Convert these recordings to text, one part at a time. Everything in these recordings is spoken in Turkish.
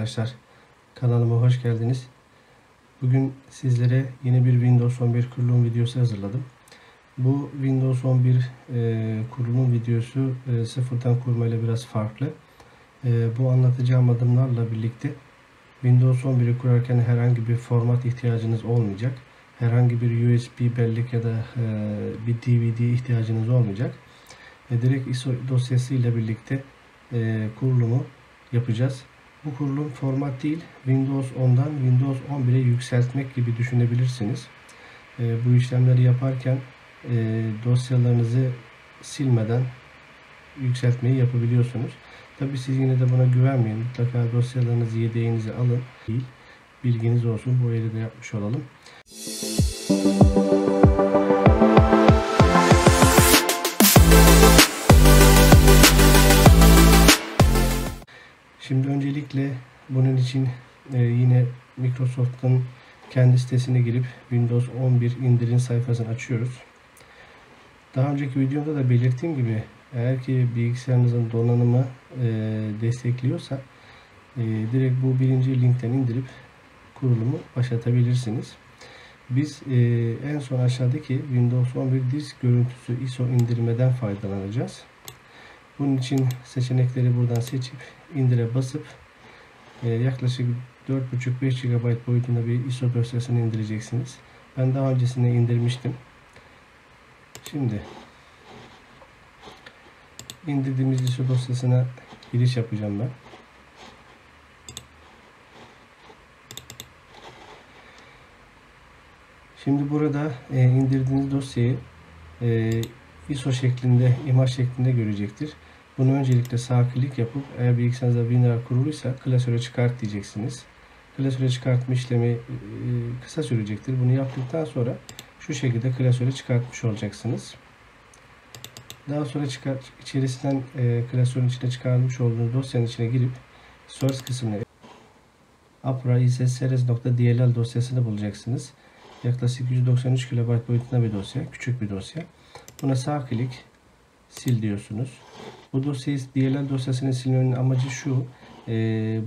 arkadaşlar. Kanalıma hoş geldiniz. Bugün sizlere yeni bir Windows 11 kurulum videosu hazırladım. Bu Windows 11 kurulum videosu sıfırdan kurmayla biraz farklı. Bu anlatacağım adımlarla birlikte Windows 11'i kurarken herhangi bir format ihtiyacınız olmayacak. Herhangi bir USB bellek ya da bir DVD ihtiyacınız olmayacak. Direkt ISO dosyası ile birlikte kurulumu yapacağız. Bu kurulum format değil, Windows 10'dan Windows 11'e yükseltmek gibi düşünebilirsiniz. Bu işlemleri yaparken dosyalarınızı silmeden yükseltmeyi yapabiliyorsunuz. Tabi siz yine de buna güvenmeyin. Mutlaka dosyalarınızı yedeğinize alın. Bilginiz olsun. Bu yeri de yapmış olalım. Şimdi öncelikle bunun için yine Microsoft'un kendi sitesine girip Windows 11 indirin sayfasını açıyoruz. Daha önceki videomda da belirttiğim gibi eğer ki bilgisayarınızın donanımı destekliyorsa direkt bu birinci linkten indirip kurulumu başlatabilirsiniz. Biz en son aşağıdaki Windows 11 disk görüntüsü ISO indirmeden faydalanacağız. Bunun için seçenekleri buradan seçip indire basıp yaklaşık 4.5-5 GB boyutunda bir ISO dosyasını indireceksiniz. Ben daha öncesinde indirmiştim. Şimdi indirdiğimiz ISO dosyasına giriş yapacağım ben. Şimdi burada indirdiğiniz dosyayı ISO şeklinde, imaj şeklinde görecektir. Bunu öncelikle sağ klik yapıp eğer bilgisayarınızda WinRAR kuruluysa klasöre çıkart diyeceksiniz. Klasöre çıkartma işlemi kısa sürecektir. Bunu yaptıktan sonra şu şekilde klasöre çıkartmış olacaksınız. Daha sonra içerisinden klasörün içine çıkarmış olduğunuz dosyanın içine girip source kısmına Opera isseries.dll dosyasını bulacaksınız. Yaklaşık 193 KB boyutunda bir dosya, küçük bir dosya. Buna sağ klik sil diyorsunuz. Bu dosyayı DLL dosyasını silmenin amacı şu.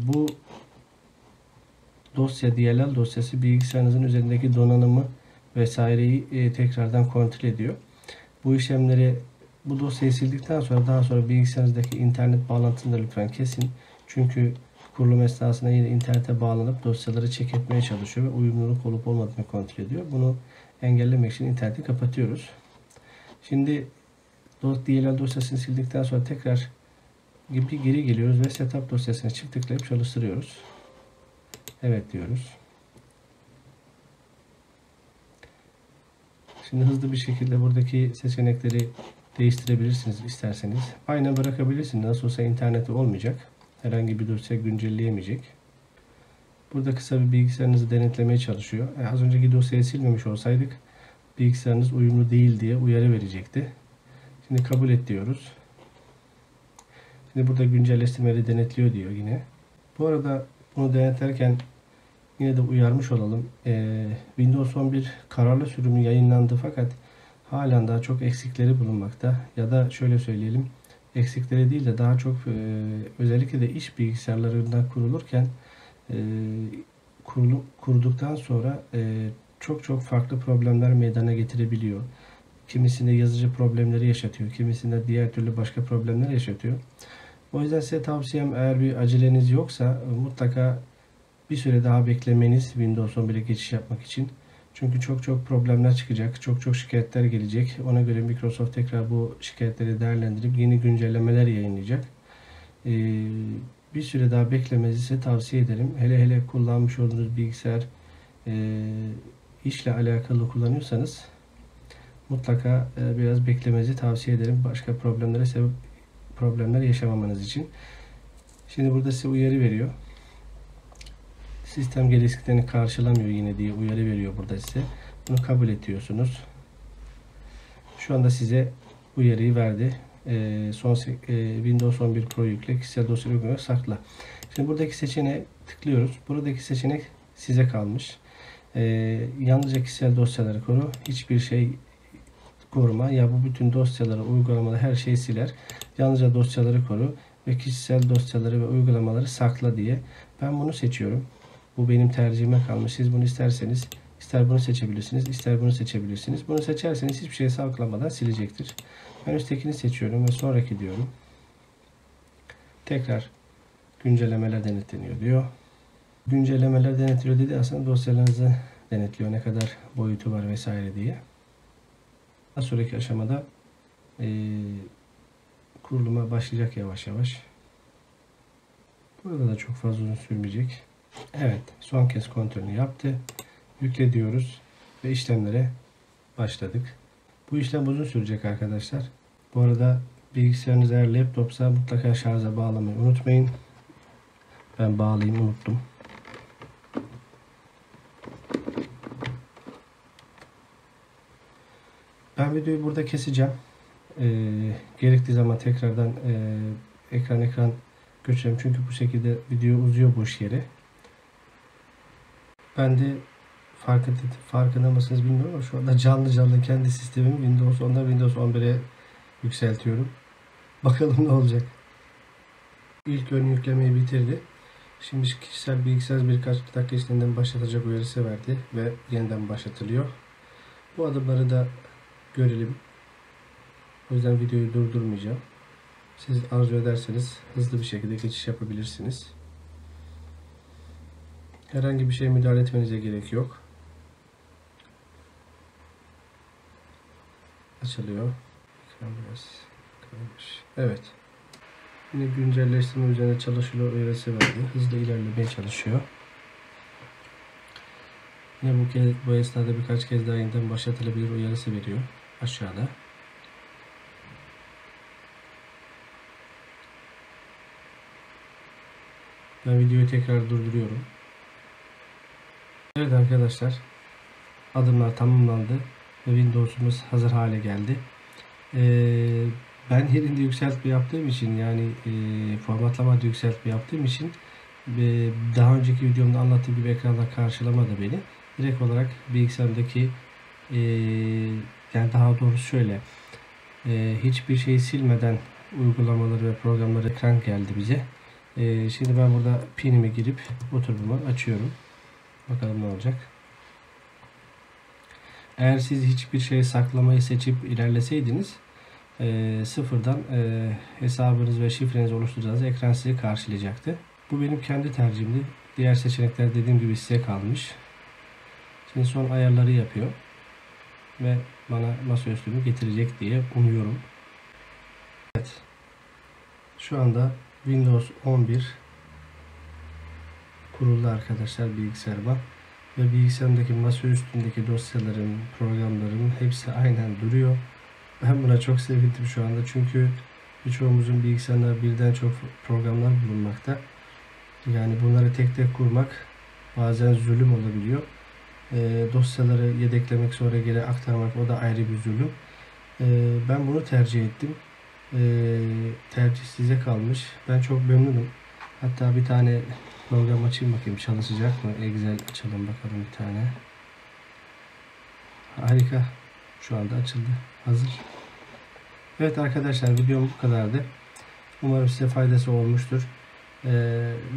Bu dosya DLL dosyası bilgisayarınızın üzerindeki donanımı vesaireyi tekrardan kontrol ediyor. Bu işlemleri bu dosyayı sildikten sonra daha sonra bilgisayarınızdaki internet bağlantısını da lütfen kesin. Çünkü kurulum esnasında yine internete bağlanıp dosyaları check etmeye çalışıyor ve uyumluluk olup olmadığını kontrol ediyor. Bunu engellemek için interneti kapatıyoruz. Şimdi DLL dosyasını sildikten sonra tekrar geri geliyoruz ve setup dosyasına çift tıklayıp çalıştırıyoruz. Evet diyoruz. Şimdi hızlı bir şekilde buradaki seçenekleri değiştirebilirsiniz isterseniz. Aynen bırakabilirsiniz. Nasıl olsa interneti olmayacak. Herhangi bir dosya güncelleyemeyecek. Burada kısa bir bilgisayarınızı denetlemeye çalışıyor. Az önceki dosyayı silmemiş olsaydık bilgisayarınız uyumlu değil diye uyarı verecekti. Şimdi kabul et diyoruz. Şimdi burada güncelleştirmeleri denetliyor diyor yine. Bu arada bunu denetlerken yine de uyarmış olalım. Windows 11 kararlı sürümü yayınlandı fakat halen daha çok eksikleri bulunmakta. Ya da şöyle söyleyelim, eksikleri değil de daha çok özellikle de iş bilgisayarlarında kurulurken kurduktan sonra çok farklı problemler meydana getirebiliyor. Kimisinde yazıcı problemleri yaşatıyor, kimisinde diğer türlü başka problemler yaşatıyor. O yüzden size tavsiyem, eğer bir aceleniz yoksa mutlaka bir süre daha beklemeniz Windows 11'e geçiş yapmak için. Çünkü çok problemler çıkacak, çok şikayetler gelecek. Ona göre Microsoft tekrar bu şikayetleri değerlendirip yeni güncellemeler yayınlayacak. Bir süre daha beklemenizi size tavsiye ederim. Hele kullanmış olduğunuz bilgisayar işle alakalı kullanıyorsanız mutlaka biraz beklemenizi tavsiye ederim. Başka problemler yaşamamanız için. Şimdi burada size uyarı veriyor. Sistem gereksinimlerini karşılamıyor yine diye uyarı veriyor burada size. Bunu kabul ediyorsunuz. Şu anda size uyarıyı verdi. Windows 11 Pro yükle, kişisel dosya uygulamayı sakla. Şimdi buradaki seçeneğe tıklıyoruz. Buradaki seçenek size kalmış. Yalnızca kişisel dosyaları koru. Hiçbir şey koruma. Ya bu bütün dosyaları, uygulamaları, her şeyi siler. Yalnızca dosyaları koru ve kişisel dosyaları ve uygulamaları sakla diye. Ben bunu seçiyorum. Bu benim tercihime kalmış. Siz bunu isterseniz ister bunu seçebilirsiniz, ister bunu seçebilirsiniz. Bunu seçerseniz hiçbir şey saklamadan silecektir. Ben üsttekini seçiyorum ve sonraki diyorum. Tekrar güncellemeler denetleniyor diyor. Güncellemeler denetliyor dedi, aslında dosyalarınızı denetliyor, ne kadar boyutu var vesaire diye. Daha sonraki aşamada kuruluma başlayacak yavaş yavaş. Burada da çok fazla uzun sürmeyecek. Evet, son kez kontrolünü yaptı. Yükle diyoruz ve işlemlere başladık. Bu işlem uzun sürecek arkadaşlar. Bu arada bilgisayarınız eğer laptopsa mutlaka şarja bağlamayı unutmayın. Ben bağlayayım, unuttum. Ben videoyu burada keseceğim. Gerektiği zaman tekrardan ekran göçeceğim. Çünkü bu şekilde video uzuyor boş yere. Ben de farkında mısınız bilmiyorum ama şu anda canlı kendi sistemimi Windows 10'dan Windows 11'e yükseltiyorum. Bakalım ne olacak. İlk ön yüklemeyi bitirdi. Şimdi kişisel bilgisayar birkaç dakika içinden başlatacak uyarısı verdi ve yeniden başlatılıyor. Bu adımları da görelim. O yüzden videoyu durdurmayacağım. Siz arzu ederseniz hızlı bir şekilde geçiş yapabilirsiniz. Herhangi bir şeye müdahale etmenize gerek yok. Açılıyor. Ekran biraz kaymış. Evet. Yine güncelleştirme üzerine çalışıyor uyarısı verdi. Hızlı ilerlemeye çalışıyor. Yine bu esnada birkaç kez daha yeniden başlatılabilir uyarısı veriyor. Aşağıda. Ben videoyu tekrar durduruyorum. Evet arkadaşlar. Adımlar tamamlandı. Ve Windows'umuz hazır hale geldi. Ben yerinde yükseltme yaptığım için, yani formatlamada yükseltme yaptığım için daha önceki videomda anlattığım gibi ekranda karşılamadı beni. Direkt olarak bilgisayarımdaki yani daha doğrusu şöyle hiçbir şey silmeden uygulamaları ve programları ekran geldi bize. Şimdi ben burada pinimi girip oturumu açıyorum. Bakalım ne olacak. Eğer siz hiçbir şey saklamayı seçip ilerleseydiniz sıfırdan hesabınız ve şifrenizi oluşturacağınız ekran sizi karşılayacaktı. Bu benim kendi tercihimdi. Diğer seçenekler dediğim gibi size kalmış. Şimdi son ayarları yapıyor ve bana masaüstümü getirecek diye umuyorum. Evet. Şu anda Windows 11 kuruldu arkadaşlar bilgisayarıma. Ve bilgisayarımdaki masa üstündeki dosyaların, programların hepsi aynen duruyor. Ben buna çok sevindim şu anda. Çünkü birçoğumuzun bilgisayarında birden çok programlar bulunmakta. Yani bunları tek tek kurmak bazen zulüm olabiliyor. Dosyaları yedeklemek, sonra geri aktarmak, o da ayrı bir zulüm. Ben bunu tercih ettim. Tercih size kalmış. Ben çok memnunum. Hatta bir tane program açayım bakayım, çalışacak mı? Excel açalım bakalım bir tane. Harika. Şu anda açıldı. Hazır. Evet arkadaşlar, videom bu kadardı. Umarım size faydası olmuştur.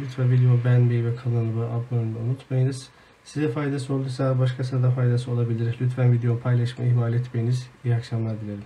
Lütfen videomu beğenmeyi ve kanalıma abone olmayı unutmayınız. Size faydası olduysa başkasına da faydası olabilir. Lütfen videomu paylaşmayı ihmal etmeyiniz. İyi akşamlar dilerim.